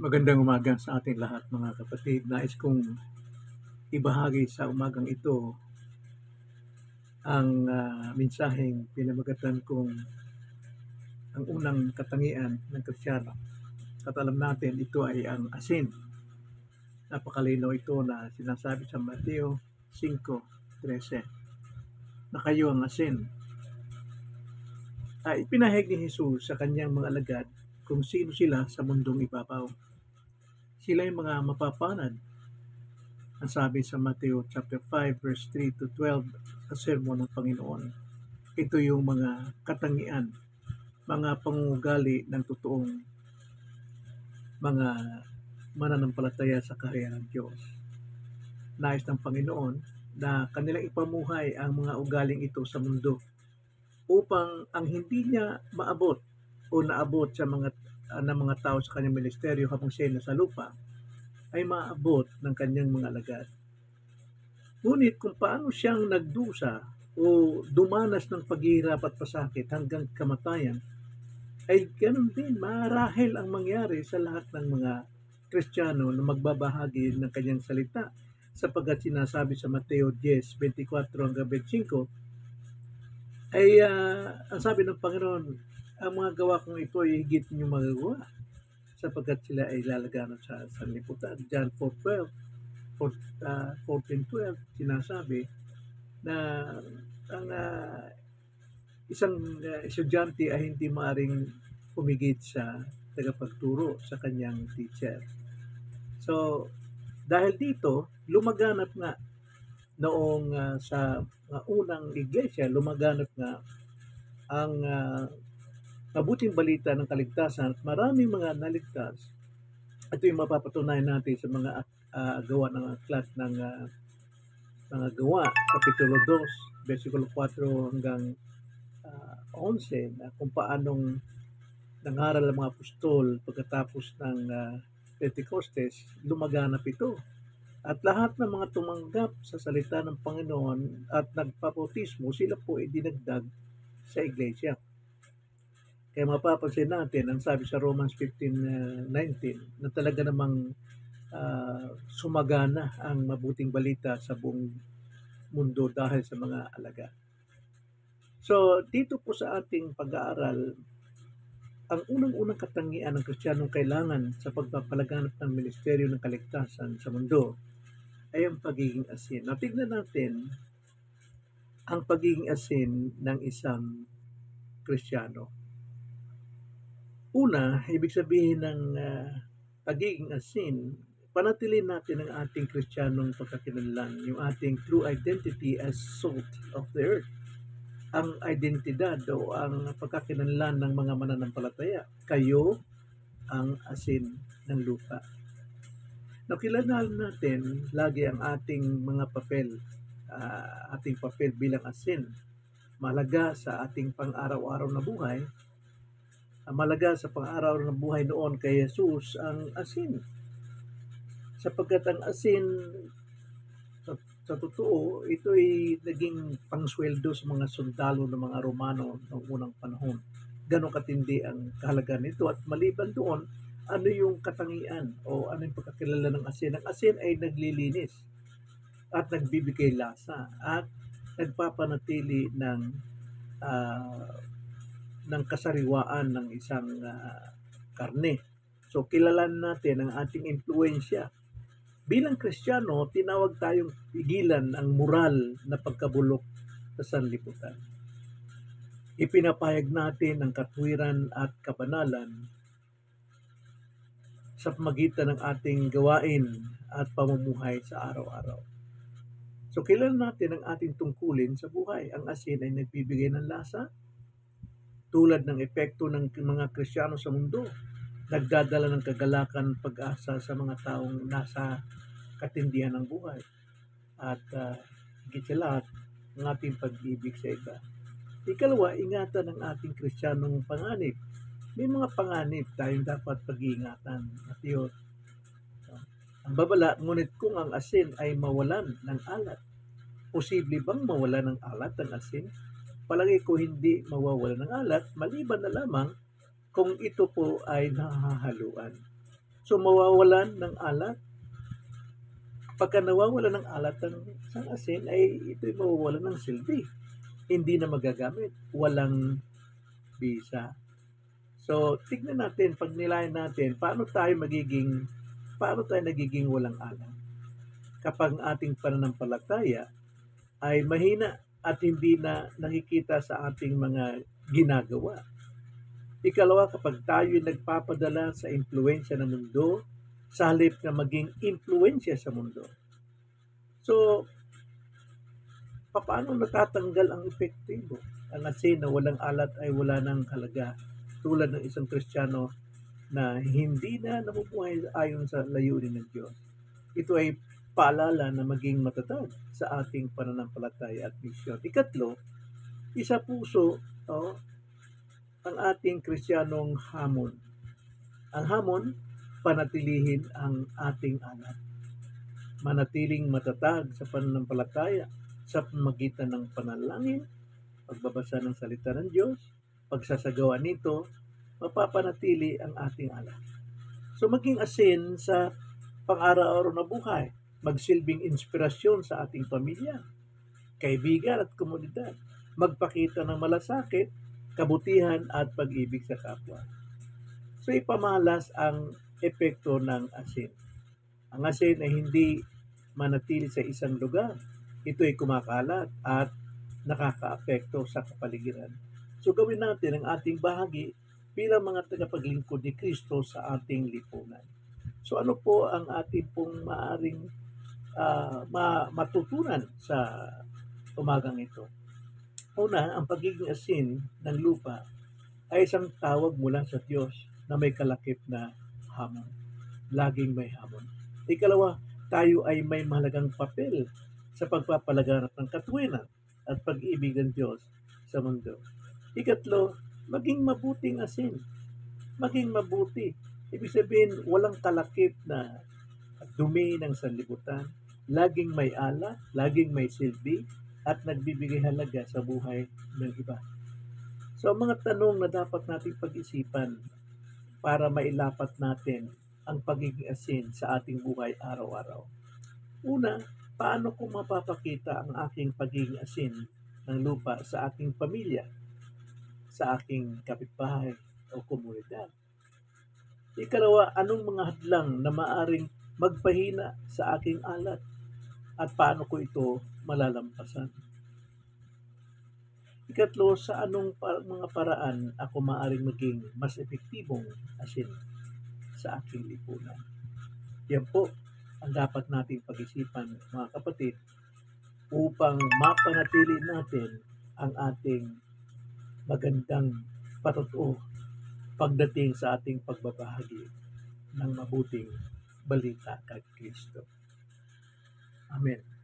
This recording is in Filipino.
Magandang umaga sa ating lahat mga kapatid. Nais kong ibahagi sa umagang ito ang mensaheng pinamagatan kong ang unang katangian ng Kristiyano. At alam natin ito ay ang asin. Napakalinaw ito na sinasabi sa Mateo 5:13 na kayo ang asin. Ipinahayag ni Jesus sa kanyang mga alagad kung sino sila sa mundong ibabaw. Sila ay mga mapapanad. Ang sabi sa Mateo chapter 5 verse 3 to 12 sa sermon ng Panginoon. Ito yung mga katangian, mga pangungugali ng totoong mga mananampalataya sa kaharian ng Diyos. Nais ng Panginoon na kanilang ipamuhay ang mga ugaling ito sa mundo upang ang hindi niya maabot o naabot sa mga tao sa kanyang ministeryo habang siya nasa lupa ay maabot ng kanyang mga alagad. Ngunit kung paano siyang nagdusa o dumanas ng paghihirap at pasakit hanggang kamatayan, ay ganun din, marahil ang mangyari sa lahat ng mga Kristiyano na magbabahagi ng kanyang salita. Sapagkat sinasabi sa Mateo 10:24 hanggang 25, ay ang sabi ng Panginoon, ang mga gawa kong ito ay higit ninyong magagawa sapagkat sila ay lalaganan sa sanlibutan. John 4:12, 14:12, sinasabi na ang isang estudyante ay hindi maaaring humigit sa tagapagturo sa kanyang teacher. So, dahil dito, lumaganap nga noong sa unang iglesia, lumaganap nga ang mabuting balita ng kaligtasan at maraming mga naligtas. Ito yung mapapatunayan natin sa mga gawa ng aklat ng mga gawa, Kapitulo 2, versikulo 4 hanggang 11, na kung paanong nangaral ang mga apostol pagkatapos ng Pentecostes, lumaganap ito. At lahat ng mga tumanggap sa salita ng Panginoon at nagpabautismo, sila po ay dinagdag sa iglesia. Kaya mapapansin natin, ang sabi sa Romans 15:19, na talaga namang sumagana ang mabuting balita sa buong mundo dahil sa mga alagad. So, dito po sa ating pag-aaral, ang unang-unang katangian ng Kristiyanong kailangan sa pagpapalaganap ng ministeryo ng kaligtasan sa mundo ay ang pagiging asin. Tignan natin ang pagiging asin ng isang Kristiyano. Una, ibig sabihin ng pagiging asin, panatilin natin ang ating Kristiyanong pagkakilanlan, yung ating true identity as salt of the earth. Ang identidad o ang pagkakilanlan ng mga mananampalataya. Kayo ang asin ng lupa. Nakilala natin lagi ang ating mga papel, ating papel bilang asin. Mahalaga sa ating pang-araw-araw na buhay. Mahalaga sa pang-araw-araw na buhay noon kay Jesus ang asin. Sapagkat ang asin, sa totoo, ito ay naging pangsweldo sa mga sundalo ng mga Romano noong unang panahon. Ganon katindi ang kahalagaan nito. At maliban doon, ano yung katangian o ano yung pagkakilala ng asin? Ang asin ay naglilinis at nagbibigay lasa at nagpapanatili ng kasariwaan ng isang karne. So, kilalanin natin ang ating impluensya. Bilang Kristiyano, tinawag tayong pigilan ang moral na pagkabulok sa sanlibutan. Ipinapahayag natin ang katwiran at kabanalan sa pamagitan ng ating gawain at pamumuhay sa araw-araw. So, kilalanin natin ang ating tungkulin sa buhay. Ang asin ay nagbibigay ng lasa, tulad ng epekto ng mga Kristiyano sa mundo. Nagdadala ng kagalakan, pag-asa sa mga taong nasa katindihan ng buhay. At higit sa lahat, ang ating pag-ibig sa iba. Ikalawa, ingatan ng ating Kristiyanong panganib. May mga panganib tayong dapat pag-iingatan. At yun, ang babala, ngunit kung ang asin ay mawalan ng alat, posible bang mawalan ng alat ang asin? Palagay ko hindi mawawalan ng alat, maliban na lamang kung ito po ay nahahaluan. So mawawalan ng alat. Pagka nawawalan ng alat ang isang asin ay ito'y mawawalan ng silbi. Hindi na magagamit. Walang bisa. So tignan natin, pag nilayan natin, paano tayo nagiging walang alat. Kapag ating pananampalataya ay mahina at hindi na nakikita sa ating mga ginagawa. Ikalawa, kapag tayo nagpapadala sa impluensya ng mundo, sa halip na maging impluensya sa mundo. So, paano natatanggal ang epektibo? Ang asin na walang alat ay wala ng halaga. Tulad ng isang Kristiyano na hindi na nabubuhay ayon sa layunin ng Diyos. Ito ay paalala na maging matatag sa ating pananampalataya at misyon. Ikatlo, isa puso ang ating Kristiyanong hamon. Ang hamon, panatilihin ang ating alat. Manatiling matatag sa pananampalataya sa pamagitan ng panalangin, pagbabasa ng salita ng Diyos, pagsasagawa nito, mapapanatili ang ating alat. So maging asin sa pang-araw-araw na buhay, magsilbing inspirasyon sa ating pamilya, kaibigan at komunidad, magpakita ng malasakit, kabutihan at pag-ibig sa kapwa. So ipamalas ang epekto ng asin. Ang asin ay hindi manatili sa isang lugar. Ito ay kumakalat at nakakaapekto sa kapaligiran. So gawin natin ang ating bahagi bilang mga tagapaglingkod ni Kristo sa ating lipunan. So ano po ang ating pong maaring matutunan sa umagang ito? Una, ang pagiging asin ng lupa ay isang tawag mula sa Diyos na may kalakip na hamon. Laging may hamon. Ikalawa, tayo ay may mahalagang papel sa pagpapalaganap ng katuwiran at pag-ibig ng Diyos sa mundo. Ikatlo, maging mabuting asin. Maging mabuti. Ibig sabihin, walang kalakip na dumi ng sanlibutan. Laging may ala, laging may silbi, at nagbibigay halaga sa buhay ng iba. So, mga tanong na dapat nating pag-isipan para mailapat natin ang pagiging asin sa ating buhay araw-araw. Una, paano ko mapapakita ang aking pagiging asin ng lupa sa aking pamilya, sa aking kapitbahay o komunidad? Ikalawa, anong mga hadlang na maaring magpahina sa aking alat at paano ko ito malalampasan? Ikatlo, sa anong mga paraan ako maaring maging mas epektibong asin sa aking lipunan? Yan po ang dapat nating pag-isipan, mga kapatid, upang mapanatili natin ang ating magandang patotoo pagdating sa ating pagbabahagi ng mabuting balita kay Kristo. Amen.